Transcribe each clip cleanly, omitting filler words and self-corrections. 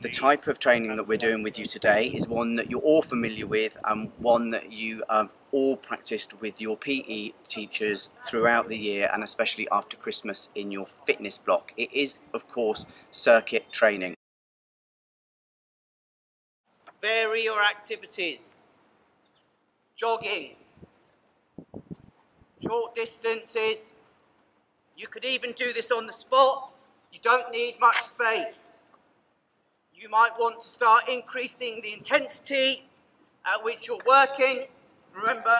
The type of training that we're doing with you today is one that you're all familiar with and one that you have all practiced with your PE teachers throughout the year and especially after Christmas in your fitness block. It is, of course, circuit training. Vary your activities. Jogging, short distances. You could even do this on the spot. You don't need much space. You might want to start increasing the intensity at which you're working. Remember,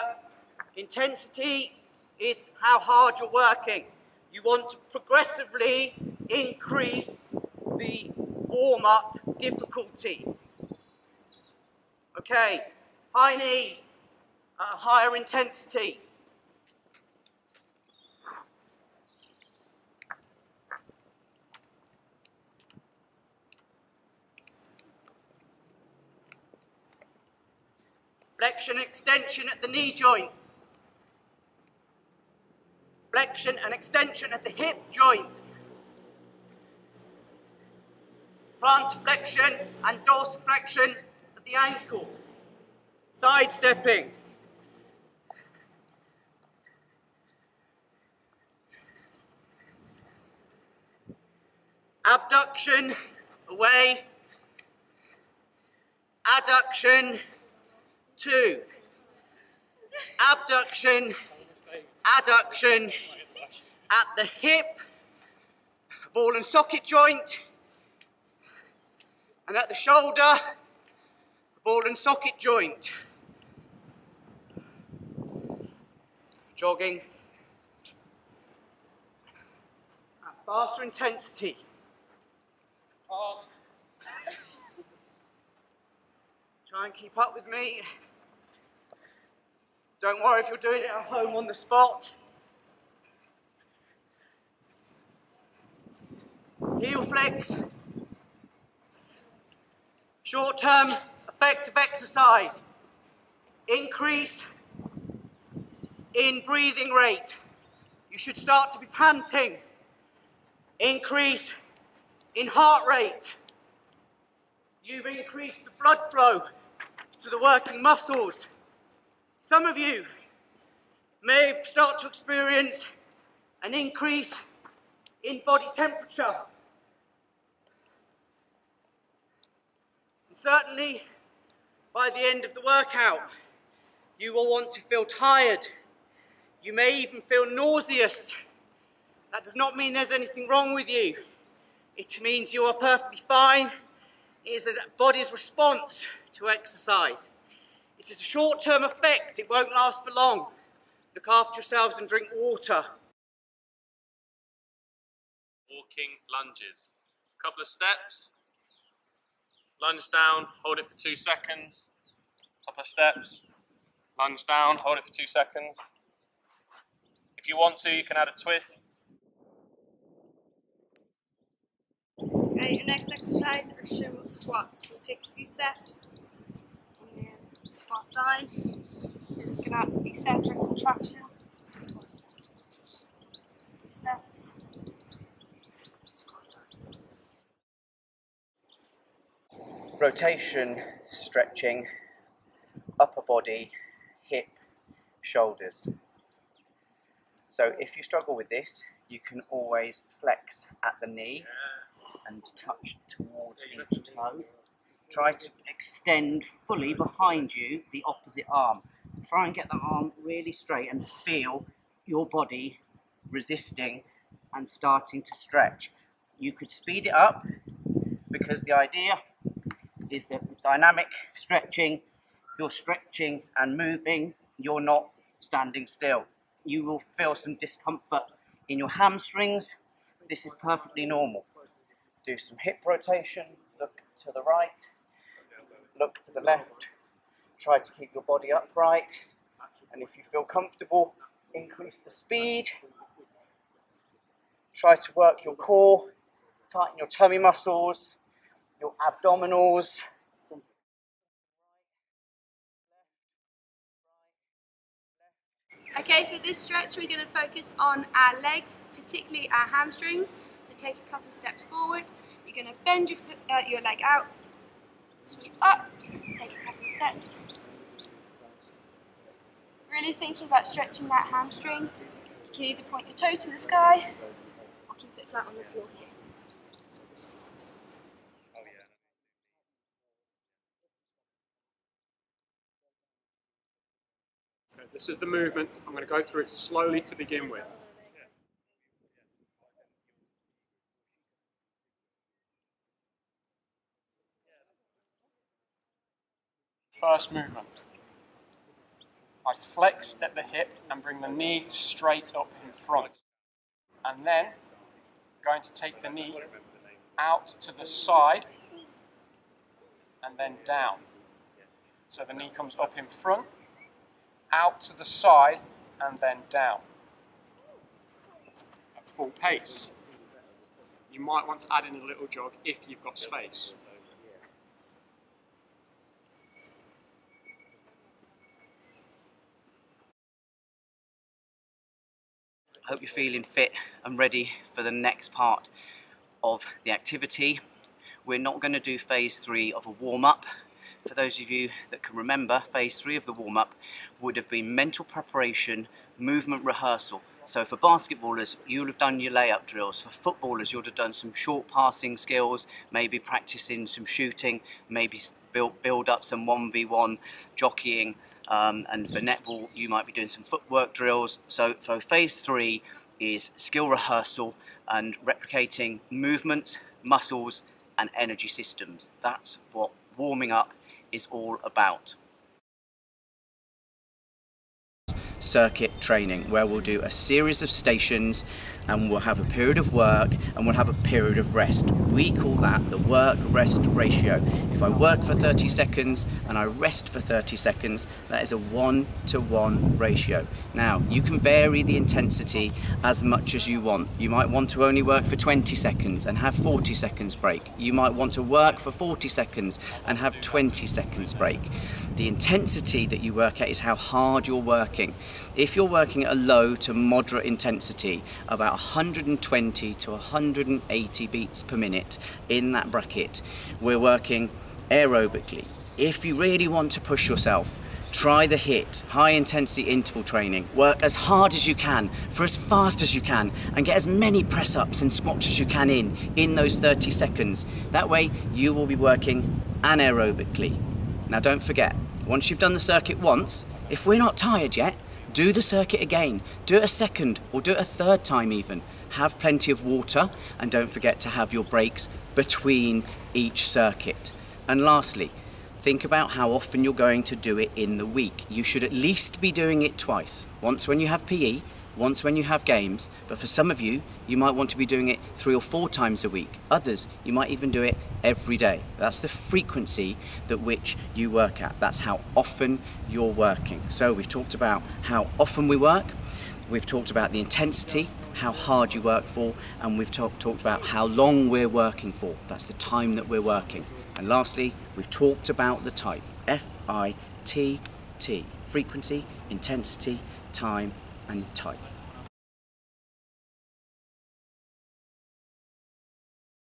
intensity is how hard you're working. You want to progressively increase the warm-up difficulty. Okay, high knees at a higher intensity. Flexion and extension at the knee joint. Flexion and extension at the hip joint. Plantar flexion and dorsiflexion at the ankle. Sidestepping. Abduction, away. Adduction, 2. Abduction, adduction at the hip, ball and socket joint, and at the shoulder, ball and socket joint. Jogging at faster intensity. Try and keep up with me. Don't worry if you're doing it at home on the spot. Heel flex. Short-term effect of exercise. Increase in breathing rate. You should start to be panting. Increase in heart rate. You've increased the blood flow to the working muscles. Some of you may start to experience an increase in body temperature. And certainly, by the end of the workout, you will want to feel tired. You may even feel nauseous. That does not mean there's anything wrong with you. It means you are perfectly fine. It is the body's response to exercise. It is a short-term effect. It won't last for long. Look after yourselves and drink water. Walking lunges. Couple of steps. Lunge down, hold it for 2 seconds. Couple of steps. Lunge down, hold it for 2 seconds. If you want to, you can add a twist. Okay, your next exercise are sumo squats. You'll take a few steps and then squat down. You can add eccentric contraction. Steps. Squat down. Rotation, stretching, upper body, hip, shoulders. So if you struggle with this, you can always flex at the knee and touch towards each toe. Try to extend fully behind you the opposite arm. Try and get the arm really straight and feel your body resisting and starting to stretch. You could speed it up because the idea is that with dynamic stretching, you're stretching and moving, you're not standing still. You will feel some discomfort in your hamstrings. This is perfectly normal. Do some hip rotation, look to the right, look to the left. Try to keep your body upright. And if you feel comfortable, increase the speed. Try to work your core, tighten your tummy muscles, your abdominals. Okay, for this stretch we're going to focus on our legs, particularly our hamstrings. So take a couple of steps forward. You're you're going to bend your leg out, sweep up, take a couple of steps. Really thinking about stretching that hamstring. You can either point your toe to the sky or keep it flat on the floor here. Okay, this is the movement. I'm going to go through it slowly to begin with. First movement. I flex at the hip and bring the knee straight up in front. And then I'm going to take the knee out to the side and then down. So the knee comes up in front, out to the side and then down. At full pace. You might want to add in a little jog if you've got space. I hope you're feeling fit and ready for the next part of the activity. We're not going to do phase 3 of a warm-up. For those of you that can remember, phase 3 of the warm-up would have been mental preparation, movement rehearsal. So for basketballers, you'll have done your layup drills. For footballers, you'll have done some short passing skills, maybe practicing some shooting, maybe build up some 1v1 jockeying, and for netball, you might be doing some footwork drills. So phase 3 is skill rehearsal and replicating movements, muscles, and energy systems. That's what warming up is all about. Circuit training, where we'll do a series of stations and we'll have a period of work and we'll have a period of rest. We call that the work-rest ratio. If I work for 30 seconds and I rest for 30 seconds, that is a 1-to-1 ratio. Now, you can vary the intensity as much as you want. You might want to only work for 20 seconds and have 40 seconds break. You might want to work for 40 seconds and have 20 seconds break. The intensity that you work at is how hard you're working. If you're working at a low to moderate intensity, about 120 to 180 beats per minute in that bracket, we're working aerobically. If you really want to push yourself, try the HIIT, high intensity interval training. Work as hard as you can, for as fast as you can, and get as many press ups and squats as you can in those 30 seconds. That way you will be working anaerobically. Now don't forget, once you've done the circuit once, if we're not tired yet, do the circuit again. Do it a second or do it a third time even. Have plenty of water and don't forget to have your breaks between each circuit. And lastly, think about how often you're going to do it in the week. You should at least be doing it twice. Once when you have PE, once when you have games, but for some of you, you might want to be doing it 3 or 4 times a week. Others, you might even do it every day. That's the frequency at which you work at. That's how often you're working. So we've talked about how often we work, we've talked about the intensity, how hard you work for, and we've talked about how long we're working for. That's the time that we're working. And lastly, we've talked about the type, FITT, frequency, intensity, time, and type.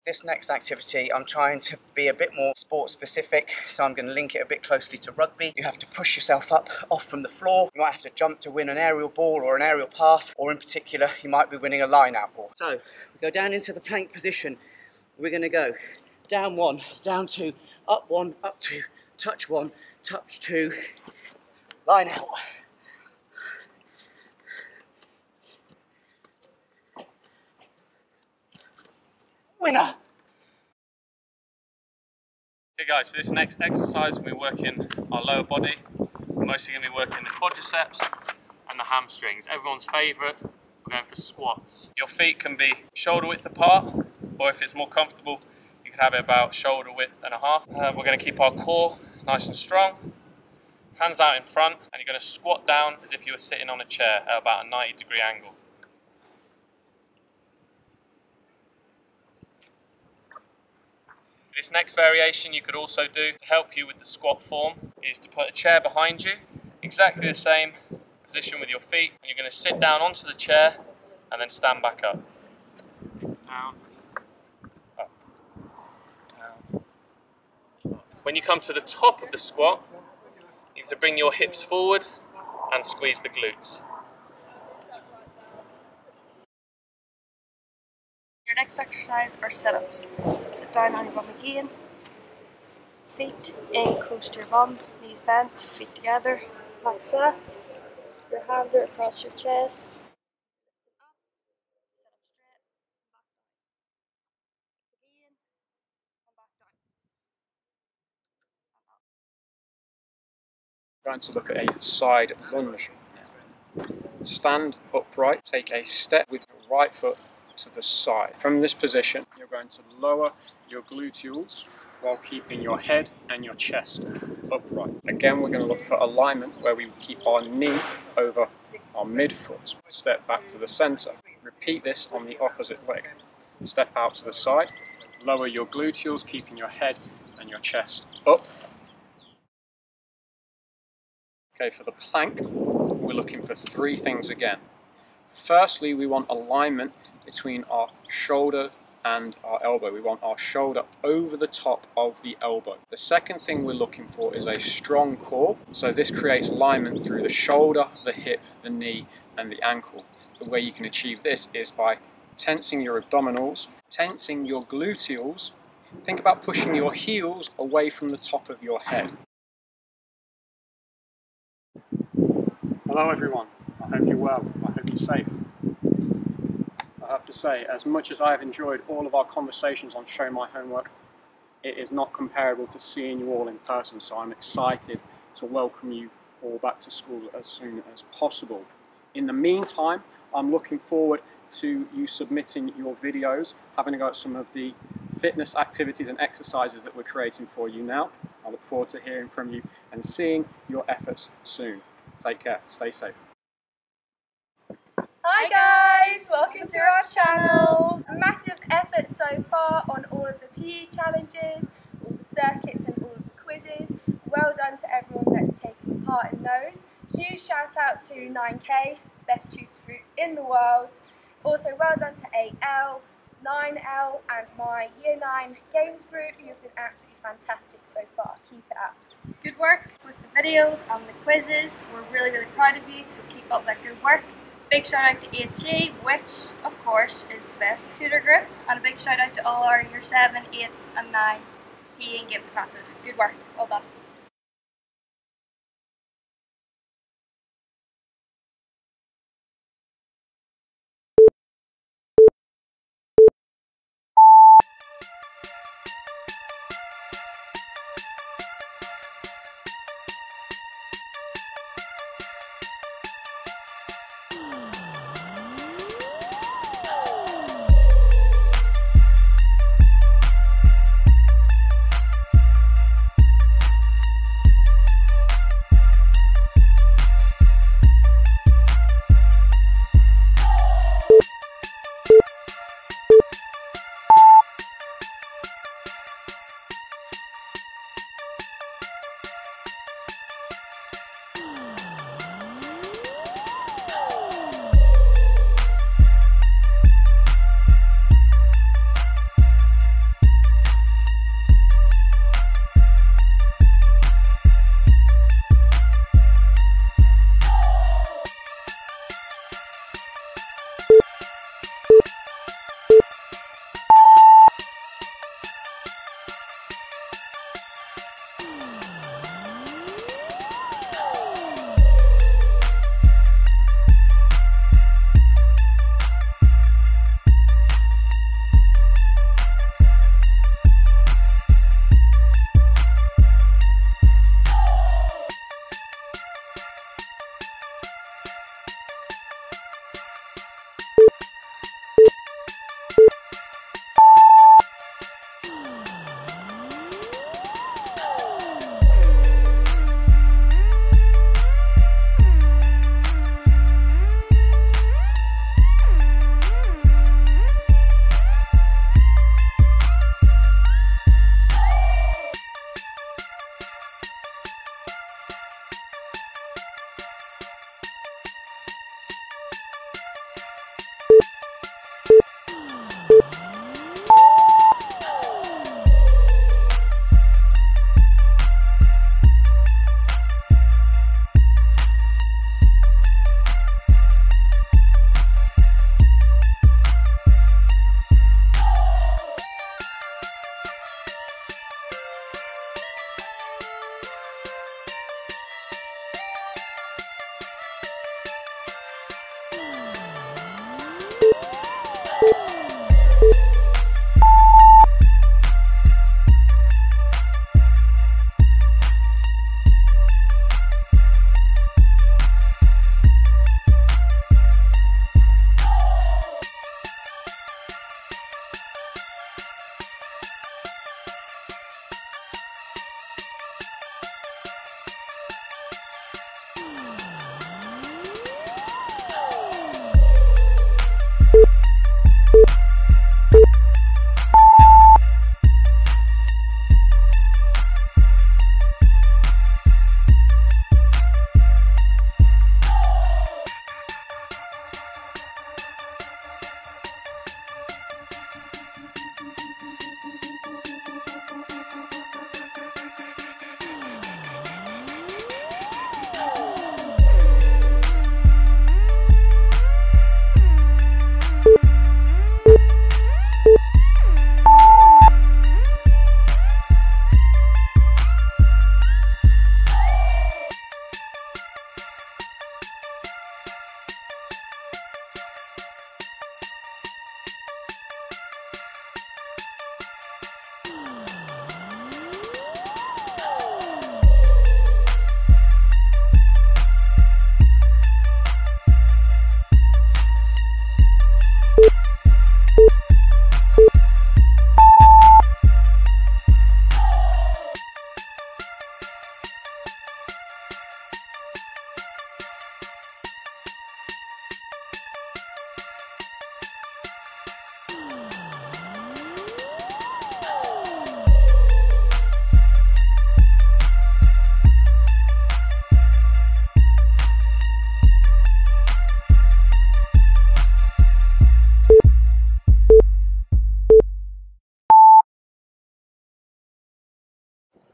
This next activity, I'm trying to be a bit more sport specific, so I'm going to link it a bit closely to rugby. You have to push yourself up off from the floor. You might have to jump to win an aerial ball or an aerial pass, or in particular, you might be winning a line-out ball. So, we go down into the plank position. We're going to go down 1, down 2, up 1, up 2, touch 1, touch 2, line out. Winner! Okay guys, for this next exercise we're working our lower body. We're mostly going to be working the quadriceps and the hamstrings. Everyone's favourite, we're going for squats. Your feet can be shoulder width apart, or if it's more comfortable, you can have it about shoulder width and a half. We're going to keep our core nice and strong. Hands out in front, and you're going to squat down as if you were sitting on a chair at about a 90-degree angle. This next variation you could also do to help you with the squat form is to put a chair behind you, exactly the same position with your feet, and you're going to sit down onto the chair and then stand back up. Down, up. When you come to the top of the squat, you need to bring your hips forward and squeeze the glutes. Your next exercise are sit-ups. So sit down on your bum again. Feet in close to your bum, knees bent, feet together, back flat. Your hands are across your chest. We're going to look at a side lunge now. Stand upright, take a step with your right foot to the side. From this position, you're going to lower your gluteals while keeping your head and your chest upright. Again, we're going to look for alignment where we keep our knee over our midfoot. Step back to the center. Repeat this on the opposite leg. Step out to the side, lower your gluteals, keeping your head and your chest up. Okay, for the plank, we're looking for three things again. Firstly, we want alignment between our shoulder and our elbow. We want our shoulder over the top of the elbow. The second thing we're looking for is a strong core. So this creates alignment through the shoulder, the hip, the knee, and the ankle. The way you can achieve this is by tensing your abdominals, tensing your gluteals. Think about pushing your heels away from the top of your head. Hello everyone, I hope you're well, I hope you're safe. I have to say, as much as I have enjoyed all of our conversations on Show My Homework, it is not comparable to seeing you all in person, so I'm excited to welcome you all back to school as soon as possible. In the meantime, I'm looking forward to you submitting your videos, having a go at some of the fitness activities and exercises that we're creating for you now. I look forward to hearing from you and seeing your efforts soon. Take care, stay safe. Hi guys, welcome to our channel. A massive effort so far on all of the PE challenges, all the circuits and all of the quizzes. Well done to everyone that's taken part in those. Huge shout out to 9K, best tutor group in the world. Also well done to 8L, 9L and my Year 9 Games group. You've been absolutely fantastic so far. Keep it up. Good work with the videos and the quizzes. We're really proud of you, so keep up that good work. Big shout out to 8G, which of course is the best tutor group, and a big shout out to all our Year 7, 8s and 9 PE and Games classes. Good work, well done.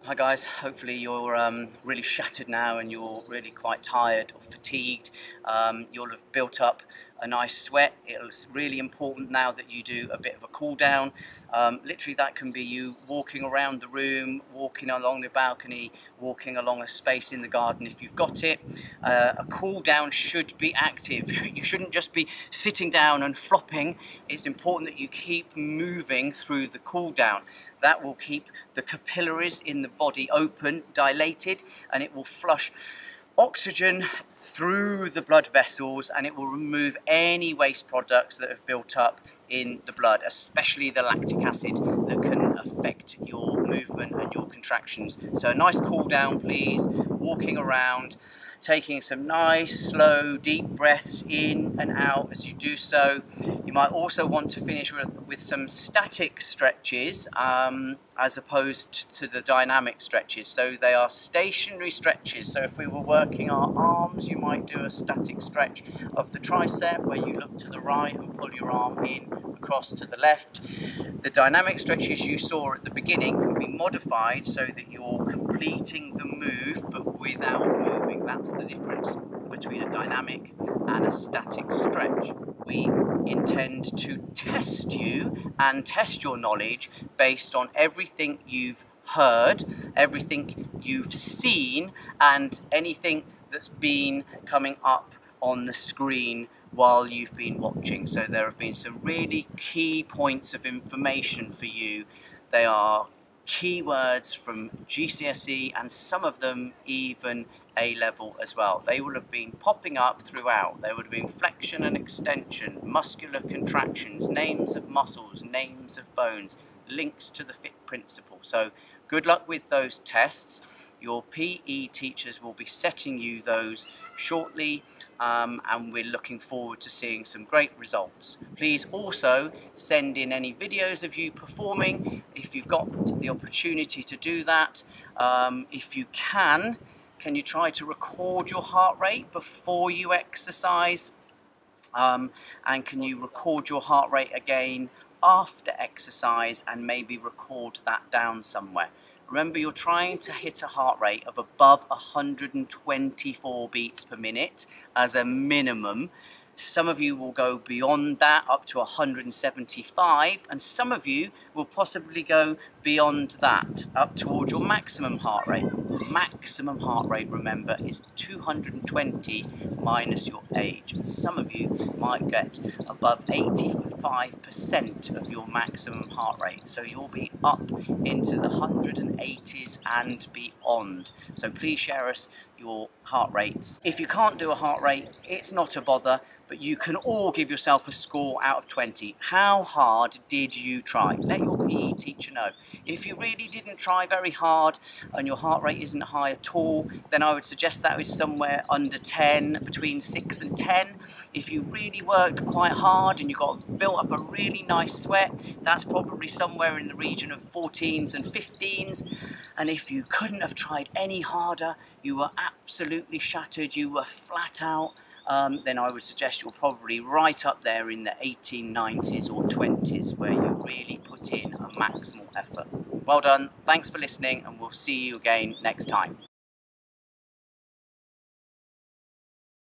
Hi guys, hopefully you're really shattered now and you're really quite tired or fatigued. You'll have built up a nice sweat. It's really important now that you do a bit of a cool down. Literally that can be you walking around the room, walking along the balcony, walking along a space in the garden if you've got it. A cool down should be active. You shouldn't just be sitting down and flopping. It's important that you keep moving through the cool down. That will keep the capillaries in the body open, dilated, and it will flush oxygen through the blood vessels, and it will remove any waste products that have built up in the blood, especially the lactic acid that can affect your movement and your contractions. So a nice cool down, please. Walking around, taking some nice, slow, deep breaths in and out as you do so. You might also want to finish with some static stretches as opposed to the dynamic stretches. So they are stationary stretches. So if we were working our arms, you might do a static stretch of the tricep where you look to the right and pull your arm in across to the left. The dynamic stretches you saw at the beginning can be modified so that you're completing the move but without moving. That's the difference between a dynamic and a static stretch. We intend to test you and test your knowledge based on everything you've heard, everything you've seen, and anything that's been coming up on the screen while you've been watching. So there have been some really key points of information for you. They are keywords from GCSE and some of them even A-level as well. They will have been popping up throughout. There would have been flexion and extension, muscular contractions, names of muscles, names of bones, links to the FIT principle. So good luck with those tests. Your PE teachers will be setting you those shortly, and we're looking forward to seeing some great results. Please also send in any videos of you performing if you've got the opportunity to do that. If you can you try to record your heart rate before you exercise? And can you record your heart rate again after exercise and maybe record that down somewhere? Remember, you're trying to hit a heart rate of above 124 beats per minute as a minimum. Some of you will go beyond that, up to 175, and some of you will possibly go beyond that, up towards your maximum heart rate. Maximum heart rate, remember, is 220 minus your age. Some of you might get above 85% of your maximum heart rate, so you'll be up into the 180s and beyond. So please share us your heart rates. If you can't do a heart rate, it's not a bother, but you can all give yourself a score out of 20. How hard did you try? Let your PE teacher know. If you really didn't try very hard and your heart rate isn't high at all, then I would suggest that is somewhere under 10, between 6 and 10. If you really worked quite hard and you built up a really nice sweat, that's probably somewhere in the region of 14s and 15s. And if you couldn't have tried any harder, you were absolutely shattered, you were flat out, then I would suggest you're probably right up there in the 1890s or 20s where you really put in a maximal effort. Well done, thanks for listening, and we'll see you again next time.